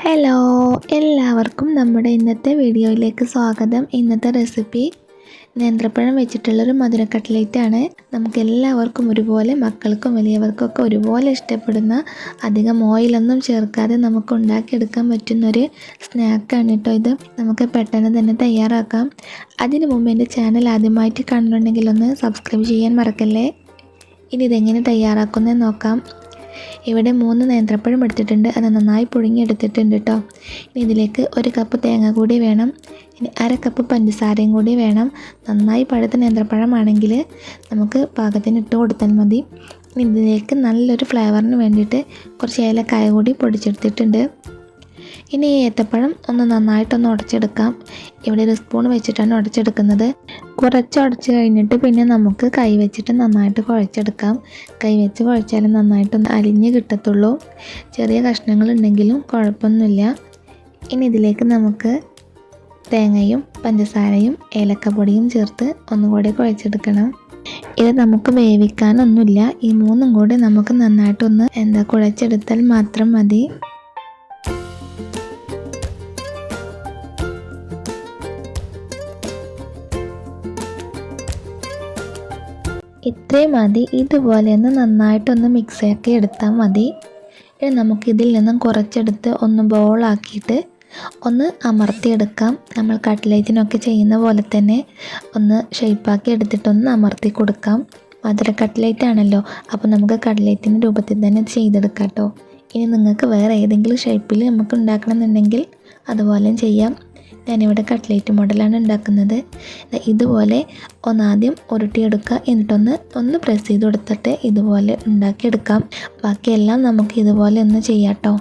Hello, എല്ലാവർക്കും നമ്മുടെ ഇന്നത്തെ വീഡിയോയിലേക്ക് സ്വാഗതം. ഇന്നത്തെ റെസിപ്പി നേന്ത്രപ്പഴം വെച്ചിട്ടുള്ളൊരു മധുര കട്ട്ലേറ്റാണ്. നമുക്ക് എല്ലാവർക്കും ഒരുപോലെ, മക്കൾക്കും വലിയവർക്കൊക്കെ ഒരുപോലെ ഇഷ്ടപ്പെടുന്ന, അധികം ഓയിലൊന്നും ചേർക്കാതെ നമുക്ക് ഉണ്ടാക്കിയെടുക്കാൻ പറ്റുന്നൊരു സ്നാക്കാണ് കേട്ടോ ഇത്. നമുക്ക് പെട്ടെന്ന് തന്നെ തയ്യാറാക്കാം. അതിനു മുമ്പ് എൻ്റെ ചാനൽ ആദ്യമായിട്ട് കാണുന്നുണ്ടെങ്കിൽ ഒന്ന് സബ്സ്ക്രൈബ് ചെയ്യാൻ മറക്കല്ലേ. ഇനി ഇതെങ്ങനെ തയ്യാറാക്കുന്നതെന്ന് നോക്കാം. ഇവിടെ 3 നേന്ത്രപ്പഴം എടുത്തിട്ടുണ്ട്. അത് നന്നായി പുഴുങ്ങിയെടുത്തിട്ടുണ്ട് കേട്ടോ. ഇനി ഇതിലേക്ക് 1 കപ്പ് തേങ്ങ കൂടി വേണം. ഇനി 1/2 കപ്പ് പഞ്ചസാരയും കൂടി വേണം. നന്നായി പഴുത്ത നേന്ത്രപ്പഴമാണെങ്കിൽ നമുക്ക് പാകത്തിന് ഇട്ട് കൊടുത്താൽ മതി. ഇനി ഇതിലേക്ക് നല്ലൊരു ഫ്ലേവറിന് വേണ്ടിയിട്ട് കുറച്ച് ഏലക്കായ കൂടി പൊടിച്ചെടുത്തിട്ടുണ്ട്. ഇനി ഈ ഏത്തപ്പഴം ഒന്ന് നന്നായിട്ടൊന്ന് ഉടച്ചെടുക്കാം. ഇവിടെ ഒരു സ്പൂൺ വെച്ചിട്ടാണ് ഉടച്ചെടുക്കുന്നത്. കുറച്ച് ഉടച്ച് കഴിഞ്ഞിട്ട് പിന്നെ നമുക്ക് കൈ വെച്ചിട്ട് നന്നായിട്ട് കുഴച്ചെടുക്കാം. കൈ വെച്ച് കുഴച്ചാലും നന്നായിട്ടൊന്ന് അലിഞ്ഞ് കിട്ടത്തുള്ളൂ. ചെറിയ കഷ്ണങ്ങൾ ഉണ്ടെങ്കിലും കുഴപ്പമൊന്നുമില്ല. ഇനി ഇതിലേക്ക് നമുക്ക് തേങ്ങയും പഞ്ചസാരയും ഏലക്കപ്പൊടിയും ചേർത്ത് ഒന്നുകൂടി കുഴച്ചെടുക്കണം. ഇത് നമുക്ക് വേവിക്കാനൊന്നുമില്ല. ഈ 3ഉം കൂടി നമുക്ക് നന്നായിട്ടൊന്ന് കുഴച്ചെടുത്താൽ മാത്രം മതി. ഇത്രയും മതി. ഇതുപോലെ ഒന്ന് നന്നായിട്ടൊന്ന് മിക്സാക്കി എടുത്താൽ മതി. ഇനി നമുക്കിതിൽ നിന്നും കുറച്ചെടുത്ത് ഒന്ന് ബോളാക്കിയിട്ട് ഒന്ന് അമർത്തിയെടുക്കാം. നമ്മൾ കട്ട്ലേറ്റിനൊക്കെ ചെയ്യുന്ന പോലെ തന്നെ ഒന്ന് ഷേപ്പാക്കി എടുത്തിട്ടൊന്ന് അമർത്തി കൊടുക്കാം. മധുര കട്ട്ലേറ്റ് ആണല്ലോ, അപ്പോൾ നമുക്ക് കട്ട്ലേറ്റിൻ്റെ രൂപത്തിൽ തന്നെ ചെയ്തെടുക്കാം കേട്ടോ. ഇനി നിങ്ങൾക്ക് വേറെ ഏതെങ്കിലും ഷേപ്പിൽ നമുക്ക് ഉണ്ടാക്കണമെന്നുണ്ടെങ്കിൽ അതുപോലെയും ചെയ്യാം. ഞാനിവിടെ കട്ട്ലേറ്റ് മോഡലാണ് ഉണ്ടാക്കുന്നത്. ഇതുപോലെ ഒന്നാദ്യം ഉരുട്ടിയെടുക്കുക. എന്നിട്ടൊന്ന് പ്രസ് ചെയ്ത് കൊടുത്തിട്ട് ഇതുപോലെ ഉണ്ടാക്കിയെടുക്കാം. ബാക്കിയെല്ലാം നമുക്ക് ഇതുപോലെ ഒന്ന് ചെയ്യാം കേട്ടോ.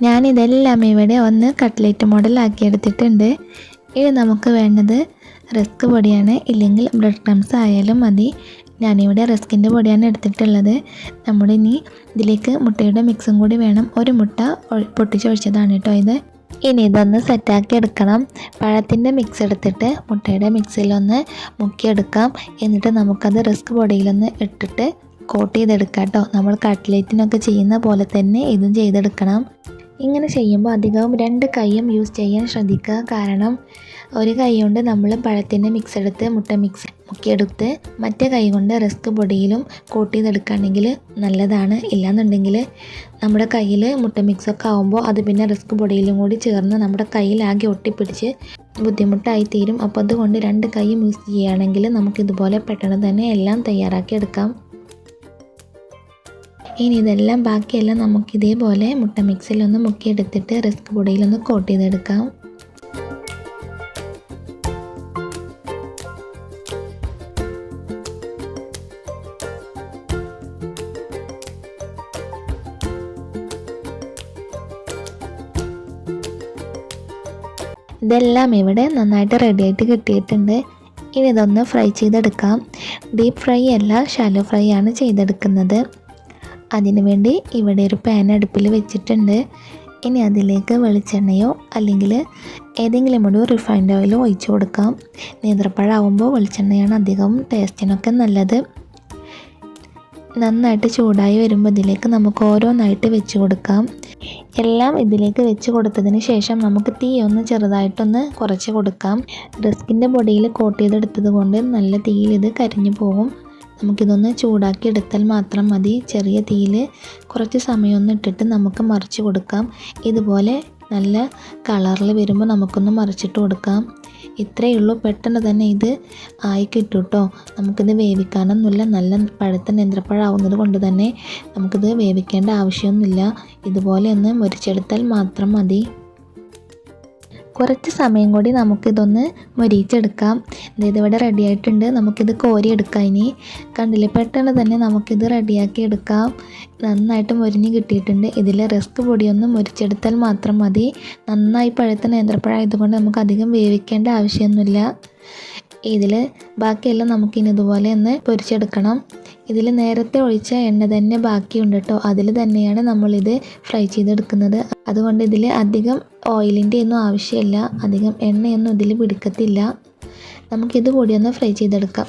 ഞാനിതെല്ലാം ഇവിടെ ഒന്ന് കട്ട്ലേറ്റ് മോഡലാക്കി എടുത്തിട്ടുണ്ട്. ഇനി നമുക്ക് വേണ്ടത് റസ്ക് പൊടിയാണ്, ഇല്ലെങ്കിൽ ബ്രെഡ് ക്രംസ് ആയാലും മതി. ഞാനിവിടെ റസ്കിൻ്റെ പൊടിയാണ് എടുത്തിട്ടുള്ളത്. ഇനി ഇതിലേക്ക് മുട്ടയുടെ മിക്സും കൂടി വേണം. 1 മുട്ട പൊട്ടിച്ചൊഴിച്ചതാണ് കേട്ടോ ഇത്. ഇനി ഇതൊന്ന് സെറ്റാക്കി എടുക്കണം. പഴത്തിൻ്റെ മിക്സ് എടുത്തിട്ട് മുട്ടയുടെ മിക്സിലൊന്ന് മുക്കിയെടുക്കാം. എന്നിട്ട് നമുക്കത് റസ്ക് പൊടിയിലൊന്ന് ഇട്ടിട്ട് കോട്ട് ചെയ്തെടുക്കാം കേട്ടോ. നമ്മൾ കട്ട്ലേറ്റിനൊക്കെ ചെയ്യുന്ന പോലെ തന്നെ ഇതും ചെയ്തെടുക്കണം. ഇങ്ങനെ ചെയ്യുമ്പോൾ അധികവും 2 കൈയും യൂസ് ചെയ്യാൻ ശ്രദ്ധിക്കുക. കാരണം ഒരു കൈ കൊണ്ട് നമ്മൾ പഴത്തിൻ്റെ മിക്സ് എടുത്ത് മുട്ട മിക്സ് മുക്കിയെടുത്ത് മറ്റേ കൈ കൊണ്ട് റസ്ക് പൊടിയിലും കോട്ട് ചെയ്തെടുക്കുകയാണെങ്കിൽ നല്ലതാണ്. ഇല്ലാന്നുണ്ടെങ്കിൽ നമ്മുടെ കയ്യിൽ മുട്ട മിക്സൊക്കെ ആകുമ്പോൾ അത് പിന്നെ റസ്ക് പൊടിയിലും കൂടി ചേർന്ന് നമ്മുടെ കയ്യിലാകെ ഒട്ടിപ്പിടിച്ച് ബുദ്ധിമുട്ടായി തീരും. അപ്പോൾ അതുകൊണ്ട് 2 കൈയും യൂസ് ചെയ്യുകയാണെങ്കിൽ നമുക്കിതുപോലെ പെട്ടെന്ന് തന്നെ എല്ലാം തയ്യാറാക്കി എടുക്കാം. ഇനി ഇതെല്ലാം ബാക്കിയെല്ലാം നമുക്കിതേപോലെ മുട്ട മിക്സിലൊന്ന് മുക്കിയെടുത്തിട്ട് റസ്ക് പൊടിയിലൊന്ന് കോട്ട് ചെയ്തെടുക്കാം. ഇതെല്ലാം ഇവിടെ നന്നായിട്ട് റെഡിയായിട്ട് കിട്ടിയിട്ടുണ്ട്. ഇനി ഇതൊന്ന് ഫ്രൈ ചെയ്തെടുക്കാം. ഡീപ്പ് ഫ്രൈ അല്ല, ഷാലോ ഫ്രൈ ആണ് ചെയ്തെടുക്കുന്നത്. അതിനുവേണ്ടി ഇവിടെ ഒരു പാൻ അടുപ്പിൽ വെച്ചിട്ടുണ്ട്. ഇനി അതിലേക്ക് വെളിച്ചെണ്ണയോ അല്ലെങ്കിൽ ഏതെങ്കിലും ഒരു റിഫൈൻഡ് ഓയിലോ ഒഴിച്ചു കൊടുക്കാം. നേന്ത്രപ്പഴമാകുമ്പോൾ വെളിച്ചെണ്ണയാണ് അധികം ടേസ്റ്റിനൊക്കെ നല്ലത്. നന്നായിട്ട് ചൂടായി വരുമ്പോൾ ഇതിലേക്ക് നമുക്ക് ഓരോന്നായിട്ട് വെച്ച് കൊടുക്കാം. എല്ലാം ഇതിലേക്ക് വെച്ച് കൊടുത്തതിന് ശേഷം നമുക്ക് തീ ഒന്ന് ചെറുതായിട്ടൊന്ന് കുറച്ച് കൊടുക്കാം. റസ്കിൻ്റെ പൊടിയിൽ കോട്ട് ചെയ്തെടുത്തത് കൊണ്ട് നല്ല തീയിൽ ഇത് കരിഞ്ഞു പോകും. നമുക്കിതൊന്ന് ചൂടാക്കി എടുത്താൽ മാത്രം മതി. ചെറിയ തീയിൽ കുറച്ച് സമയമൊന്നും ഇട്ടിട്ട് നമുക്ക് മറിച്ച് കൊടുക്കാം. ഇതുപോലെ നല്ല കളറിൽ വരുമ്പോൾ നമുക്കൊന്ന് മറിച്ചിട്ട് കൊടുക്കാം. ഇത്രയേ ഉള്ളൂ. പെട്ടെന്ന് തന്നെ ഇത് ആയി കിട്ടും കേട്ടോ. നമുക്കിത് വേവിക്കാനൊന്നുമില്ല. നല്ല പഴുത്ത നേന്ത്രപ്പഴം ആവുന്നത് കൊണ്ട് തന്നെ നമുക്കിത് വേവിക്കേണ്ട ആവശ്യമൊന്നുമില്ല. ഇതുപോലെ ഒന്ന് മുരിച്ചെടുത്താൽ മാത്രം മതി. കുറച്ച് സമയം കൂടി നമുക്കിതൊന്ന് മൊരിച്ചെടുക്കാം. ഇതിവിടെ റെഡി ആയിട്ടുണ്ട്. നമുക്കിത് കോരിയെടുക്കാം. ഇനി കണ്ടില്ലേ, പെട്ടെന്ന് തന്നെ നമുക്കിത് റെഡിയാക്കി എടുക്കാം. നന്നായിട്ട് മൊരിഞ്ഞ് കിട്ടിയിട്ടുണ്ട്. ഇതിൽ റസ്ക് പൊടിയൊന്ന് മൊരിച്ചെടുത്താൽ മാത്രം മതി. നന്നായി പഴുത്ത നേന്ത്രപ്പഴം ആയതുകൊണ്ട് നമുക്ക് അധികം വേവിക്കേണ്ട ആവശ്യമൊന്നുമില്ല. ഇതിൽ ബാക്കിയെല്ലാം നമുക്കിനി ഇതുപോലെ ഒന്ന് പൊരിച്ചെടുക്കണം. ഇതിൽ നേരത്തെ ഒഴിച്ച എണ്ണ തന്നെ ബാക്കിയുണ്ട് കേട്ടോ. അതിൽ തന്നെയാണ് നമ്മളിത് ഫ്രൈ ചെയ്തെടുക്കുന്നത്. അതുകൊണ്ട് ഇതിൽ അധികം ഓയിലിൻ്റെ ഒന്നും ആവശ്യമില്ല. അധികം എണ്ണയൊന്നും ഇതിൽ പിടിക്കത്തില്ല. നമുക്കിത് കൂടി ഒന്ന് ഫ്രൈ ചെയ്തെടുക്കാം.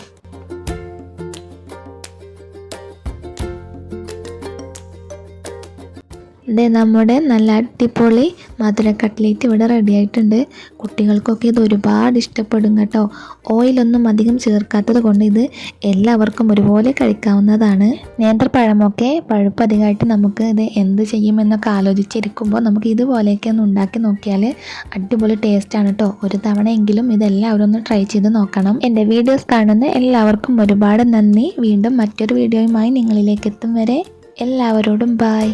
നമ്മുടെ നല്ല അടിപൊളി മധുര കട്ട്ലേറ്റ് ഇവിടെ റെഡി ആയിട്ടുണ്ട്. കുട്ടികൾക്കൊക്കെ ഇത് ഒരുപാട് ഇഷ്ടപ്പെടും കേട്ടോ. ഓയിലൊന്നും അധികം ചേർക്കാത്തത് കൊണ്ട് ഇത് എല്ലാവർക്കും ഒരുപോലെ കഴിക്കാവുന്നതാണ്. നേന്ത്രപ്പഴമൊക്കെ പഴുപ്പ് അധികമായിട്ട് നമുക്ക് ഇത് എന്ത് ചെയ്യുമെന്നൊക്കെ ആലോചിച്ചിരിക്കുമ്പോൾ നമുക്ക് ഇതുപോലെയൊക്കെ ഒന്ന് ഉണ്ടാക്കി നോക്കിയാൽ അടിപൊളി ടേസ്റ്റാണ് കേട്ടോ. ഒരു തവണയെങ്കിലും ഇതെല്ലാവരും ഒന്ന് ട്രൈ ചെയ്ത് നോക്കണം. എൻ്റെ വീഡിയോസ് കാണുന്ന എല്ലാവർക്കും ഒരുപാട് നന്ദി. വീണ്ടും മറ്റൊരു വീഡിയോയുമായി നിങ്ങളിലേക്ക് എത്തും വരെ എല്ലാവരോടും ബായ്.